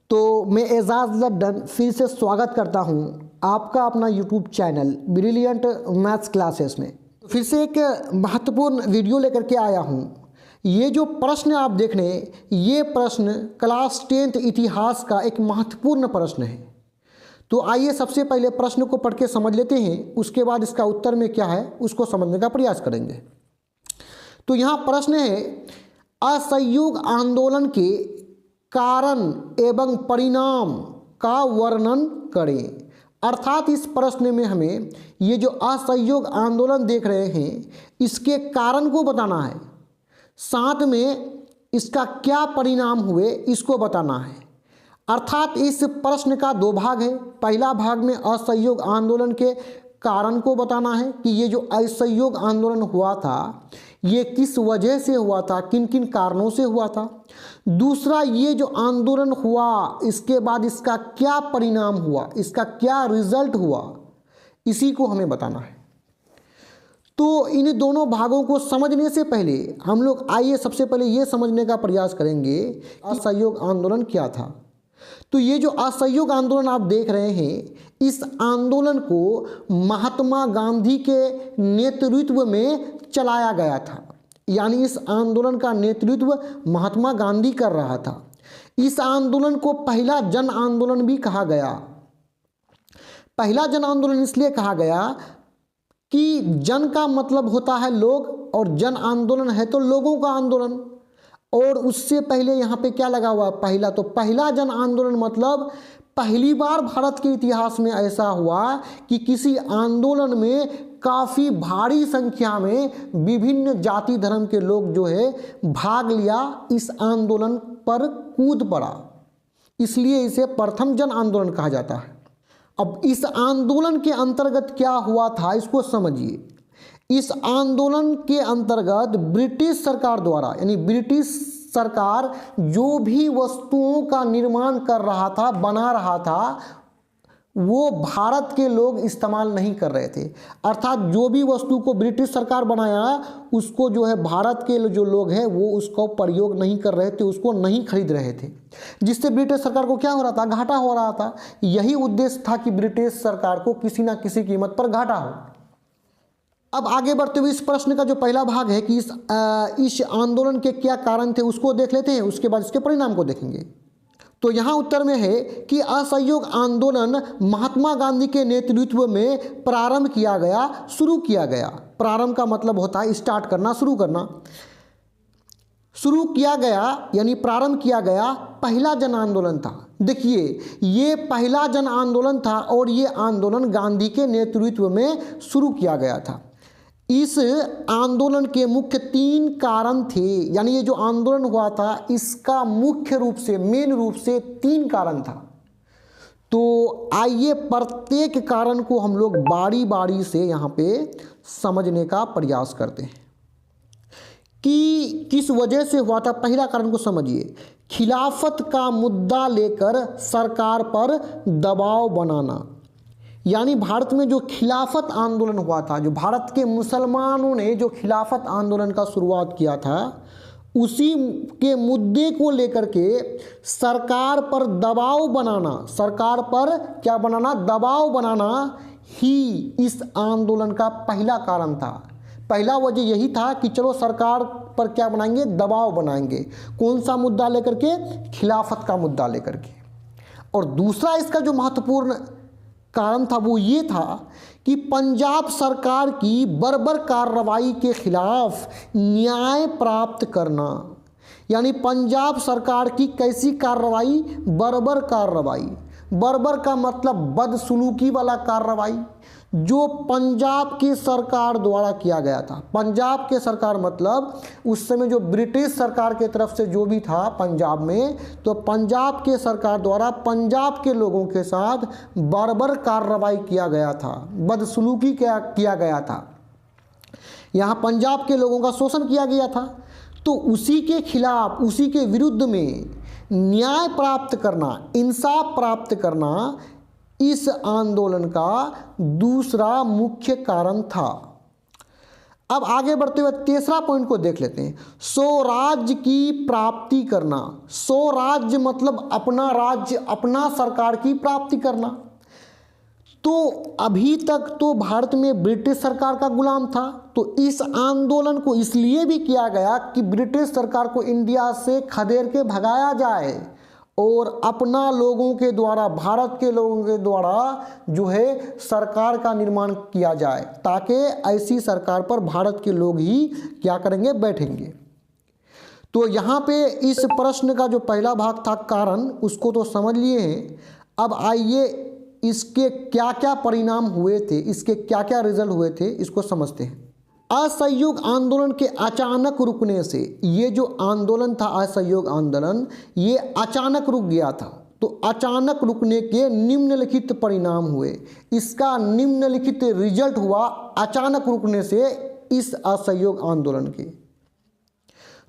तो मैं एजाज लड्डन फिर से स्वागत करता हूं आपका अपना YouTube channel brilliant maths classes में। फिर से एक महत्वपूर्ण वीडियो लेकर के आया हूं। ये जो प्रश्न आप देख रहे हैं, ये प्रश्न क्लास 10th इतिहास का एक महत्वपूर्ण प्रश्न है। तो आइए सबसे पहले प्रश्न को पढ़ के समझ लेते हैं, उसके बाद इसका उत्तर में क्या है उसको समझने का प्रयास करेंगे। तो यहाँ प्रश्न है, असहयोग आंदोलन के कारण एवं परिणाम का वर्णन करें। अर्थात इस प्रश्न में हमें ये जो असहयोग आंदोलन देख रहे हैं, इसके कारण को बताना है, साथ में इसका क्या परिणाम हुए इसको बताना है। अर्थात इस प्रश्न का दो भाग है। पहला भाग में असहयोग आंदोलन के कारण को बताना है कि ये जो असहयोग आंदोलन हुआ था ये किस वजह से हुआ था, किन किन कारणों से हुआ था। दूसरा, ये जो आंदोलन हुआ इसके बाद इसका क्या परिणाम हुआ, इसका क्या रिजल्ट हुआ, इसी को हमें बताना है। तो इन दोनों भागों को समझने से पहले हम लोग आइए सबसे पहले ये समझने का प्रयास करेंगे असहयोग आंदोलन क्या था। तो ये जो असहयोग आंदोलन आप देख रहे हैं, इस आंदोलन को महात्मा गांधी के नेतृत्व में चलाया गया था। यानी इस आंदोलन का नेतृत्व महात्मा गांधी कर रहा था। इस आंदोलन को पहला जन आंदोलन भी कहा गया। पहला जन आंदोलन इसलिए कहा गया कि जन का मतलब होता है लोग, और जन आंदोलन है तो लोगों का आंदोलन। और उससे पहले यहाँ पे क्या लगा हुआ, पहला, तो पहला जन आंदोलन मतलब पहली बार भारत के इतिहास में ऐसा हुआ कि किसी आंदोलन में काफ़ी भारी संख्या में विभिन्न जाति धर्म के लोग जो है भाग लिया, इस आंदोलन पर कूद पड़ा, इसलिए इसे प्रथम जन आंदोलन कहा जाता है। अब इस आंदोलन के अंतर्गत क्या हुआ था इसको समझिए। इस आंदोलन के अंतर्गत ब्रिटिश सरकार द्वारा, यानी ब्रिटिश सरकार जो भी वस्तुओं का निर्माण कर रहा था, बना रहा था, वो भारत के लोग इस्तेमाल नहीं कर रहे थे। अर्थात जो भी वस्तु को ब्रिटिश सरकार बनाया उसको जो है भारत के जो लोग हैं वो उसको प्रयोग नहीं कर रहे थे, उसको नहीं खरीद रहे थे, जिससे ब्रिटिश सरकार को क्या हो रहा था, घाटा हो रहा था। यही उद्देश्य था कि ब्रिटिश सरकार को किसी ना किसी कीमत पर घाटा हो। अब आगे बढ़ते हुए इस प्रश्न का जो पहला भाग है कि इस आंदोलन के क्या कारण थे उसको देख लेते हैं, उसके बाद इसके परिणाम को देखेंगे। तो यहाँ उत्तर में है कि असहयोग आंदोलन महात्मा गांधी के नेतृत्व में प्रारंभ किया गया, शुरू किया गया। प्रारंभ का मतलब होता है स्टार्ट करना, शुरू करना। शुरू किया गया यानी प्रारंभ किया गया, पहला जन आंदोलन था। देखिए, ये पहला जन आंदोलन था और ये आंदोलन गांधी के नेतृत्व में शुरू किया गया था। इस आंदोलन के मुख्य 3 कारण थे, यानी ये जो आंदोलन हुआ था इसका मुख्य रूप से, मेन रूप से 3 कारण था। तो आइए प्रत्येक कारण को हम लोग बारी बारी से यहाँ पे समझने का प्रयास करते हैं कि किस वजह से हुआ था। पहला कारण को समझिए, खिलाफत का मुद्दा लेकर सरकार पर दबाव बनाना। यानी भारत में जो खिलाफत आंदोलन हुआ था, जो भारत के मुसलमानों ने जो खिलाफत आंदोलन का शुरुआत किया था, उसी के मुद्दे को लेकर के सरकार पर दबाव बनाना, सरकार पर क्या बनाना, दबाव बनाना ही इस आंदोलन का पहला कारण था। पहला वजह यही था कि चलो सरकार पर क्या बनाएंगे, दबाव बनाएंगे। कौन सा मुद्दा लेकर के, खिलाफत का मुद्दा लेकर के। और दूसरा इसका जो महत्वपूर्ण कारण था वो ये था कि पंजाब सरकार की बर्बर कार्रवाई के खिलाफ न्याय प्राप्त करना। यानी पंजाब सरकार की कैसी कार्रवाई, बर्बर कार्रवाई। बर्बर का मतलब बदसलूकी वाला कार्रवाई, जो पंजाब की सरकार द्वारा किया गया था। पंजाब के सरकार मतलब उस समय जो ब्रिटिश सरकार के तरफ से जो भी था पंजाब में, तो पंजाब के सरकार द्वारा पंजाब के लोगों के साथ बर्बर कार्रवाई किया गया था, बदसलूकी किया गया था। यहाँ पंजाब के लोगों का शोषण किया गया था। तो उसी के खिलाफ, उसी के विरुद्ध में न्याय प्राप्त करना, इंसाफ प्राप्त करना इस आंदोलन का दूसरा मुख्य कारण था। अब आगे बढ़ते हुए तीसरा पॉइंट को देख लेते हैं, स्वराज्य की प्राप्ति करना। स्वराज्य मतलब अपना राज्य, अपना सरकार की प्राप्ति करना। तो अभी तक तो भारत में ब्रिटिश सरकार का गुलाम था, तो इस आंदोलन को इसलिए भी किया गया कि ब्रिटिश सरकार को इंडिया से खदेड़ के भगाया जाए और अपना लोगों के द्वारा, भारत के लोगों के द्वारा जो है सरकार का निर्माण किया जाए, ताकि ऐसी सरकार पर भारत के लोग ही क्या करेंगे, बैठेंगे। तो यहाँ पे इस प्रश्न का जो पहला भाग था कारण, उसको तो समझ लिए हैं। अब आइए इसके क्या क्या परिणाम हुए थे, इसके क्या क्या रिजल्ट हुए थे, इसको समझते हैं। असहयोग आंदोलन के अचानक रुकने से, ये जो आंदोलन था असहयोग आंदोलन, ये अचानक रुक गया था। तो अचानक रुकने के निम्नलिखित परिणाम हुए, इसका निम्नलिखित रिजल्ट हुआ अचानक रुकने से इस असहयोग आंदोलन के।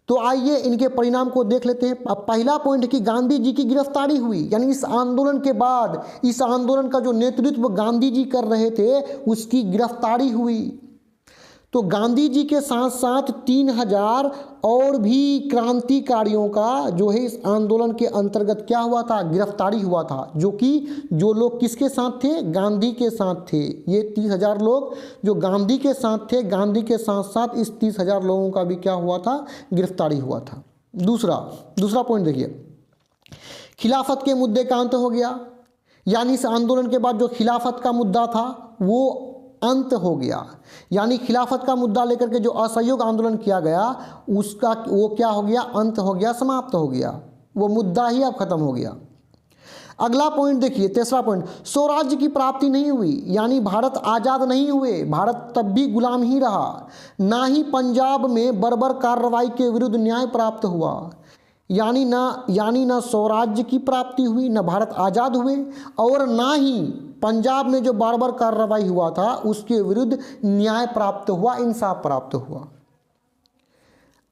तो आइए इनके परिणाम को देख लेते हैं। अब पहला पॉइंट है कि गांधी जी की गिरफ्तारी हुई, यानी इस आंदोलन के बाद, इस आंदोलन का जो नेतृत्व गांधी जी कर रहे थे उसकी गिरफ्तारी हुई। तो गांधी जी के साथ साथ 3000 और भी क्रांतिकारियों का जो है इस आंदोलन के अंतर्गत क्या हुआ था, गिरफ्तारी हुआ था। जो लोग किसके साथ थे, गांधी के साथ थे। ये 30,000 लोग जो गांधी के साथ थे, गांधी के साथ साथ इस 30,000 लोगों का भी क्या हुआ था, गिरफ्तारी हुआ था। दूसरा पॉइंट देखिए, खिलाफत के मुद्दे का अंत हो गया, यानी इस आंदोलन के बाद जो खिलाफत का मुद्दा था वो अंत हो गया। यानी खिलाफत का मुद्दा लेकर के जो असहयोग आंदोलन किया गया उसका वो क्या हो गया, अंत हो गया, समाप्त हो गया, वो मुद्दा ही अब खत्म हो गया। अगला पॉइंट देखिए, तीसरा पॉइंट, स्वराज्य की प्राप्ति नहीं हुई, यानी भारत आज़ाद नहीं हुए, भारत तब भी गुलाम ही रहा। ना ही पंजाब में बर्बर कार्रवाई के विरुद्ध न्याय प्राप्त हुआ, यानी ना स्वराज्य की प्राप्ति हुई, ना भारत आज़ाद हुए, और ना ही पंजाब में जो बर्बर कार्रवाई हुआ था उसके विरुद्ध न्याय प्राप्त हुआ, इंसाफ प्राप्त हुआ।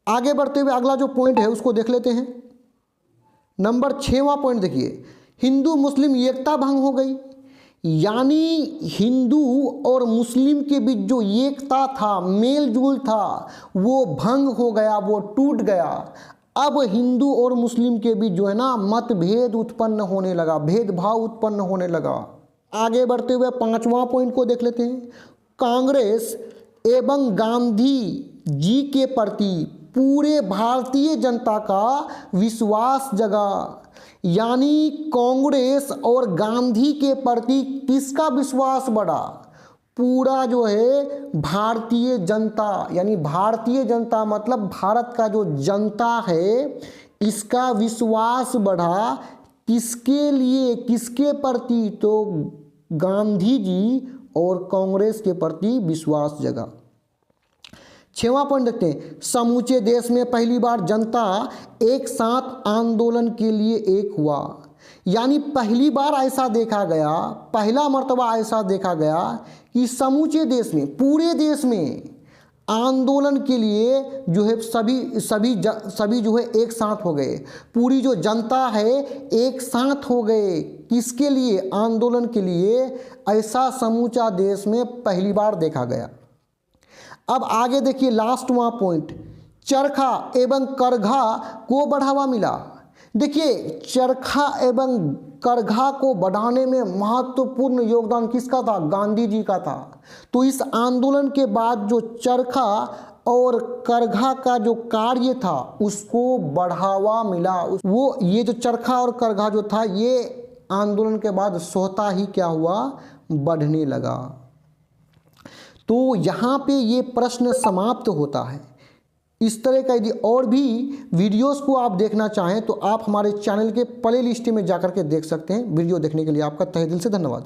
आगे बढ़ते हुए अगला जो पॉइंट है उसको देख लेते हैं। नंबर 6वां पॉइंट देखिए, हिंदू मुस्लिम एकता भंग हो गई, यानी हिंदू और मुस्लिम के बीच जो एकता था, मेल जोल था, वो भंग हो गया, वो टूट गया। अब हिंदू और मुस्लिम के बीच जो है ना मतभेद उत्पन्न होने लगा, भेदभाव उत्पन्न होने लगा। आगे बढ़ते हुए 5वां पॉइंट को देख लेते हैं, कांग्रेस एवं गांधी जी के प्रति पूरे भारतीय जनता का विश्वास जगा, यानी कांग्रेस और गांधी के प्रति किसका विश्वास बढ़ा, पूरा जो है भारतीय जनता, यानी भारतीय जनता मतलब भारत का जो जनता है, इसका विश्वास बढ़ा। किसके लिए, किसके प्रति, तो गांधी जी और कांग्रेस के प्रति विश्वास जगा। 6वां पॉइंट देखते हैं, समूचे देश में पहली बार जनता एक साथ आंदोलन के लिए एक हुआ, यानी पहली बार ऐसा देखा गया, पहला मर्तबा ऐसा देखा गया कि समूचे देश में, पूरे देश में आंदोलन के लिए जो है सभी जो है एक साथ हो गए, पूरी जो जनता है एक साथ हो गए। किसके लिए, आंदोलन के लिए। ऐसा समूचा देश में पहली बार देखा गया। अब आगे देखिए लास्टवां पॉइंट, चरखा एवं करघा को बढ़ावा मिला। देखिए चरखा एवं करघा को बढ़ाने में महत्वपूर्ण योगदान किसका था, गांधी जी का था। तो इस आंदोलन के बाद जो चरखा और करघा का जो कार्य था उसको बढ़ावा मिला। वो ये जो चरखा और करघा जो था ये आंदोलन के बाद स्वतः ही क्या हुआ, बढ़ने लगा। तो यहाँ पे ये प्रश्न समाप्त होता है। इस तरह का यदि और भी वीडियोस को आप देखना चाहें तो आप हमारे चैनल के प्ले लिस्ट में जाकर के देख सकते हैं। वीडियो देखने के लिए आपका तहे दिल से धन्यवाद।